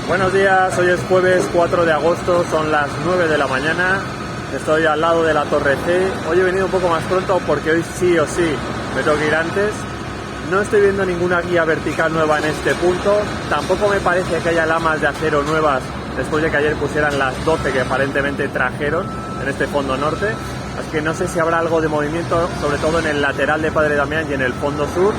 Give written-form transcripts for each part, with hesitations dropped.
Buenos días, hoy es jueves 4 de agosto, son las 9 de la mañana, estoy al lado de la Torre C. Hoy he venido un poco más pronto porque hoy sí o sí me tengo que ir antes. No estoy viendo ninguna guía vertical nueva en este punto, tampoco me parece que haya lamas de acero nuevas después de que ayer pusieran las 12 que aparentemente trajeron en este fondo norte, así que no sé si habrá algo de movimiento, sobre todo en el lateral de Padre Damián y en el fondo sur.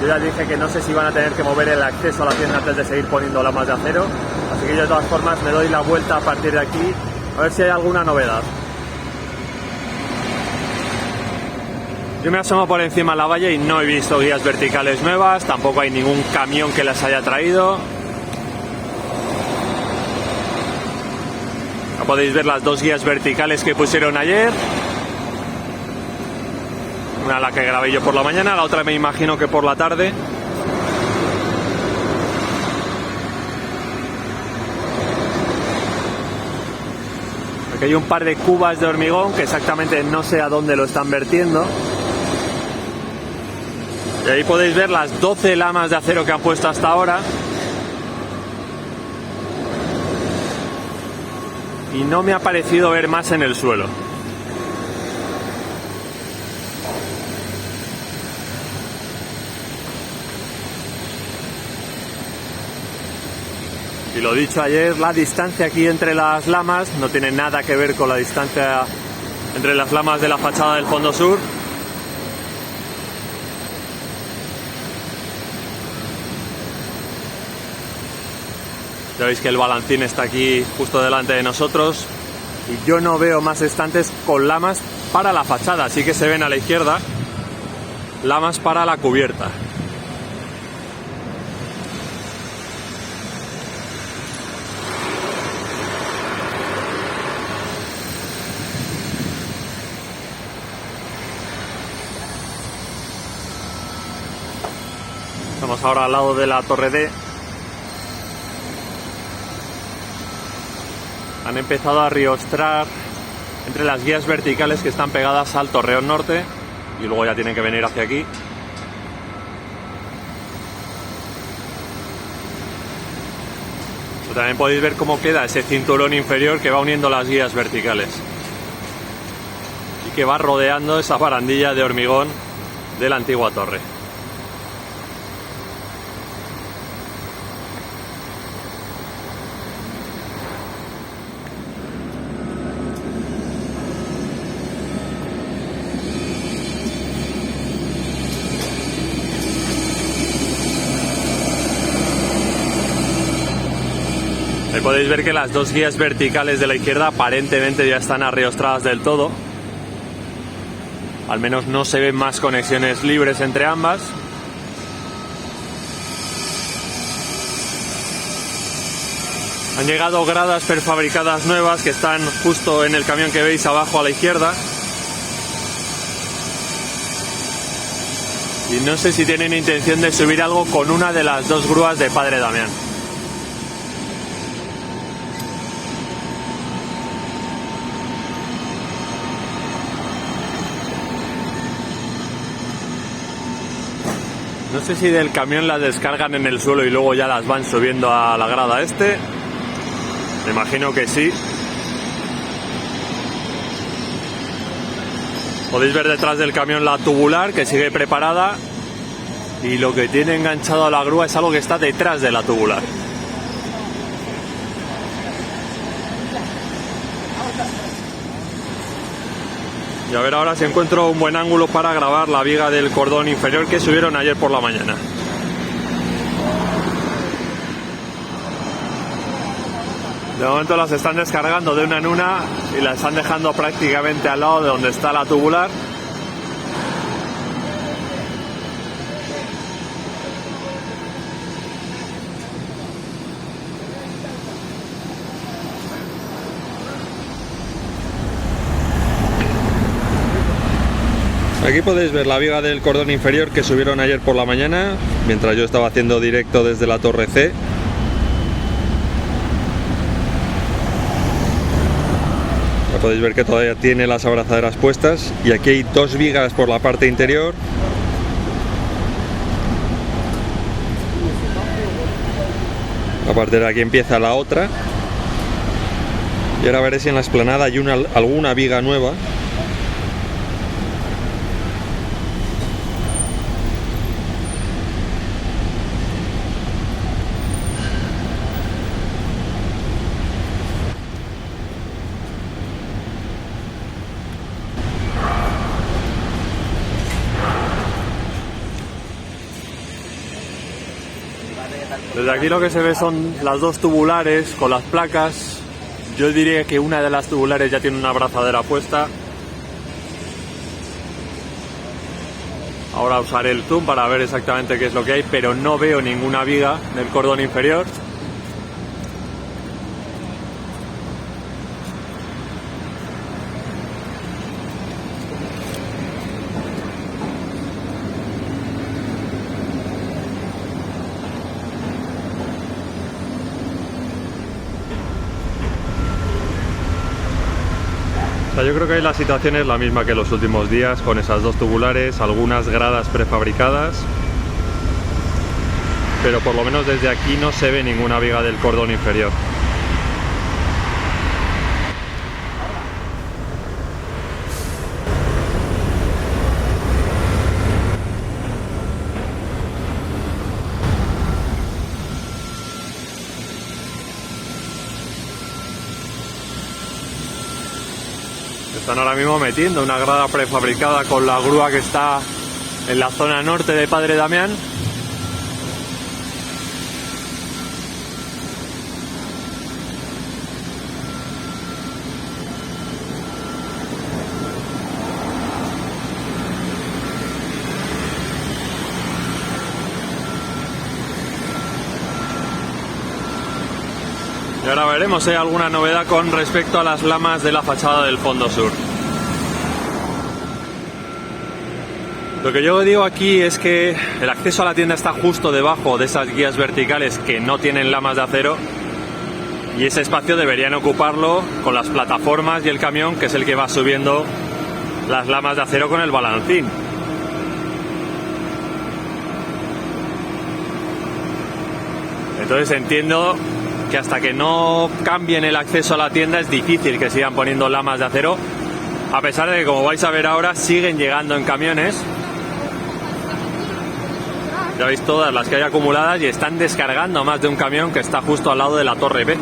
Yo ya dije que no sé si van a tener que mover el acceso a la tienda antes de seguir poniendo lamas de acero, así que yo de todas formas me doy la vuelta a partir de aquí a ver si hay alguna novedad. Yo me asomo por encima de la valla y no he visto guías verticales nuevas, tampoco hay ningún camión que las haya traído. Ya podéis ver las dos guías verticales que pusieron ayer. Una la que grabé yo por la mañana, la otra me imagino que por la tarde. Aquí hay un par de cubas de hormigón que exactamente no sé a dónde lo están vertiendo. Y ahí podéis ver las 12 lamas de acero que han puesto hasta ahora. Y no me ha parecido ver más en el suelo. Y lo dicho ayer, la distancia aquí entre las lamas no tiene nada que ver con la distancia entre las lamas de la fachada del fondo sur. Ya veis que el balancín está aquí justo delante de nosotros y yo no veo más estantes con lamas para la fachada, así que se ven a la izquierda lamas para la cubierta. Estamos ahora al lado de la Torre D. Han empezado a riostrar entre las guías verticales que están pegadas al Torreón Norte y luego ya tienen que venir hacia aquí. Pero también podéis ver cómo queda ese cinturón inferior que va uniendo las guías verticales y que va rodeando esa barandilla de hormigón de la antigua torre. Ahí podéis ver que las dos guías verticales de la izquierda aparentemente ya están arriostradas del todo. Al menos no se ven más conexiones libres entre ambas. Han llegado gradas prefabricadas nuevas que están justo en el camión que veis abajo a la izquierda. Y no sé si tienen intención de subir algo con una de las dos grúas de Padre Damián. No sé si del camión las descargan en el suelo y luego ya las van subiendo a la grada este. Me imagino que sí. Podéis ver detrás del camión la tubular que sigue preparada. Y lo que tiene enganchado a la grúa es algo que está detrás de la tubular. Y a ver ahora si encuentro un buen ángulo para grabar la viga del cordón inferior que subieron ayer por la mañana. De momento las están descargando de una en una y las están dejando prácticamente al lado de donde está la tubular. Aquí podéis ver la viga del cordón inferior que subieron ayer por la mañana, mientras yo estaba haciendo directo desde la Torre C. Ya podéis ver que todavía tiene las abrazaderas puestas y aquí hay dos vigas por la parte interior. A partir de aquí empieza la otra. Y ahora veré si en la explanada hay alguna viga nueva. Desde aquí lo que se ve son las dos tubulares con las placas. Yo diría que una de las tubulares ya tiene una abrazadera puesta. Ahora usaré el zoom para ver exactamente qué es lo que hay, pero no veo ninguna viga del cordón inferior. O sea, yo creo que la situación es la misma que los últimos días, con esas dos tubulares, algunas gradas prefabricadas, pero por lo menos desde aquí no se ve ninguna viga del cordón inferior. Están ahora mismo metiendo una grada prefabricada con la grúa que está en la zona norte de Padre Damián. Y ahora veremos si hay alguna novedad con respecto a las lamas de la fachada del fondo sur. Lo que yo digo aquí es que el acceso a la tienda está justo debajo de esas guías verticales que no tienen lamas de acero, y ese espacio deberían ocuparlo con las plataformas y el camión, que es el que va subiendo las lamas de acero con el balancín. Entonces entiendo que hasta que no cambien el acceso a la tienda es difícil que sigan poniendo lamas de acero, a pesar de que, como vais a ver ahora, siguen llegando en camiones. Ya veis todas las que hay acumuladas y están descargando más de un camión que está justo al lado de la Torre B.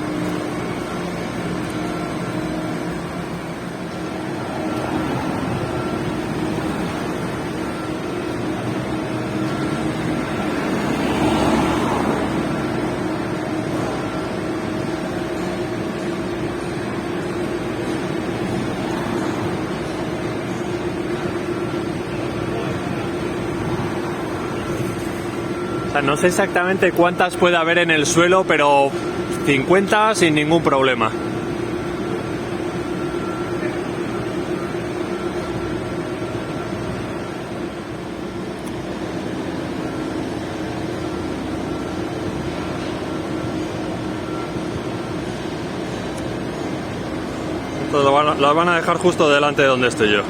O sea, no sé exactamente cuántas puede haber en el suelo, pero 50 sin ningún problema. Esto lo van a dejar justo delante de donde estoy yo.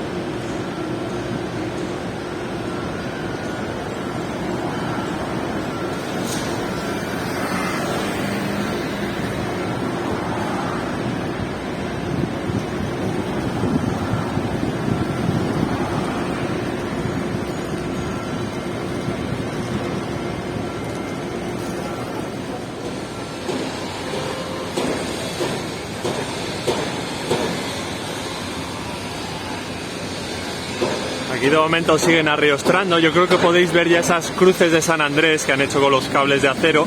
Aquí de momento siguen arriostrando. Yo creo que podéis ver ya esas cruces de San Andrés que han hecho con los cables de acero.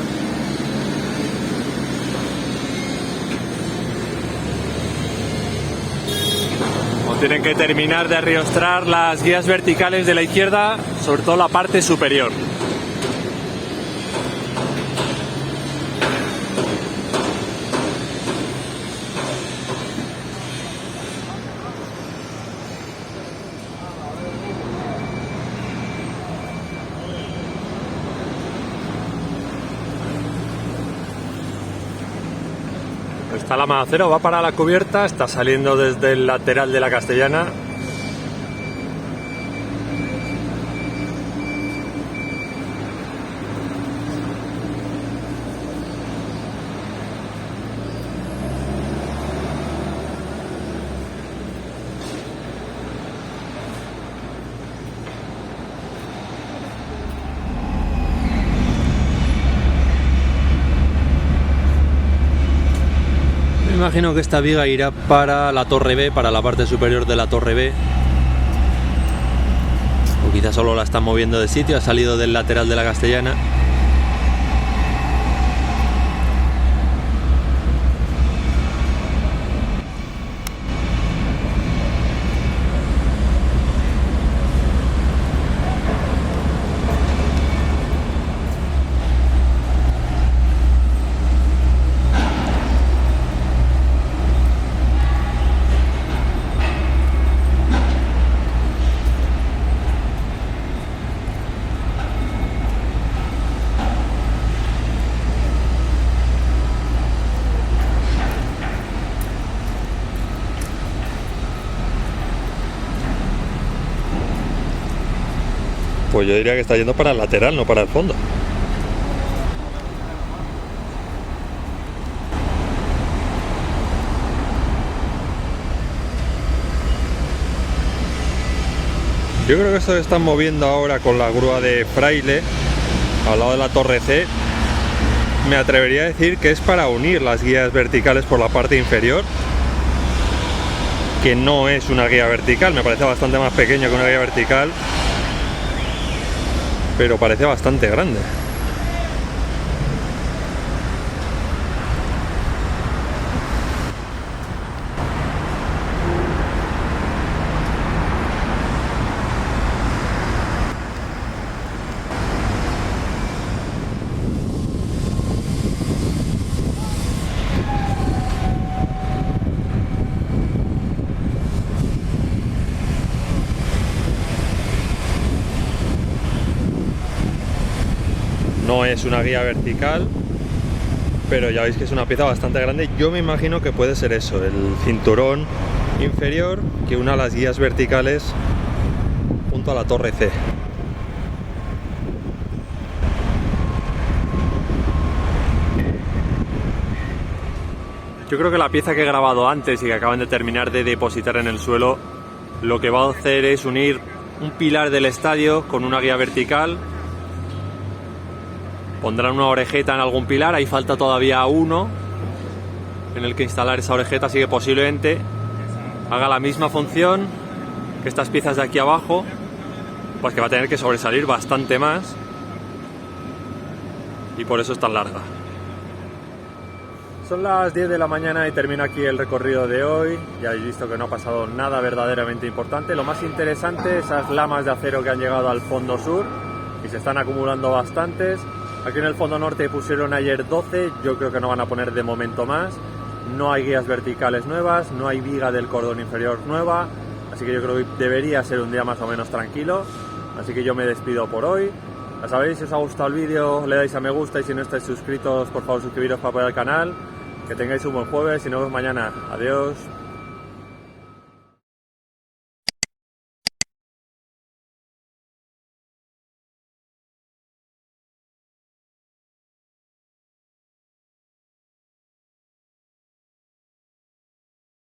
O tienen que terminar de arriostrar las guías verticales de la izquierda, sobre todo la parte superior. Esta lama de acero va para la cubierta, está saliendo desde el lateral de la Castellana. imagino que esta viga irá para la torre B, para la parte superior de la torre B. O quizás solo la están moviendo de sitio, ha salido del lateral de la Castellana. Pues yo diría que está yendo para el lateral, no para el fondo. Yo creo que esto se están moviendo ahora con la grúa de Fraile al lado de la torre C. Me atrevería a decir que es para unir las guías verticales por la parte inferior, que no es una guía vertical, me parece bastante más pequeño que una guía vertical, pero parece bastante grande. No es una guía vertical, pero ya veis que es una pieza bastante grande. Yo me imagino que puede ser eso, el cinturón inferior que una las guías verticales junto a la torre C. Yo creo que la pieza que he grabado antes y que acaban de terminar de depositar en el suelo, lo que va a hacer es unir un pilar del estadio con una guía vertical. Pondrán una orejeta en algún pilar, ahí falta todavía uno en el que instalar esa orejeta, así que posiblemente haga la misma función que estas piezas de aquí abajo, pues que va a tener que sobresalir bastante más y por eso es tan larga. Son las 10 de la mañana y termino aquí el recorrido de hoy. Ya habéis visto que no ha pasado nada verdaderamente importante. Lo más interesante, esas lamas de acero que han llegado al fondo sur y se están acumulando bastantes. Aquí en el fondo norte pusieron ayer 12, yo creo que no van a poner de momento más. No hay guías verticales nuevas, no hay viga del cordón inferior nueva, así que yo creo que debería ser un día más o menos tranquilo. Así que yo me despido por hoy. Ya sabéis, si os ha gustado el vídeo, le dais a me gusta y si no estáis suscritos, por favor suscribiros para apoyar el canal. Que tengáis un buen jueves y nos vemos mañana. Adiós.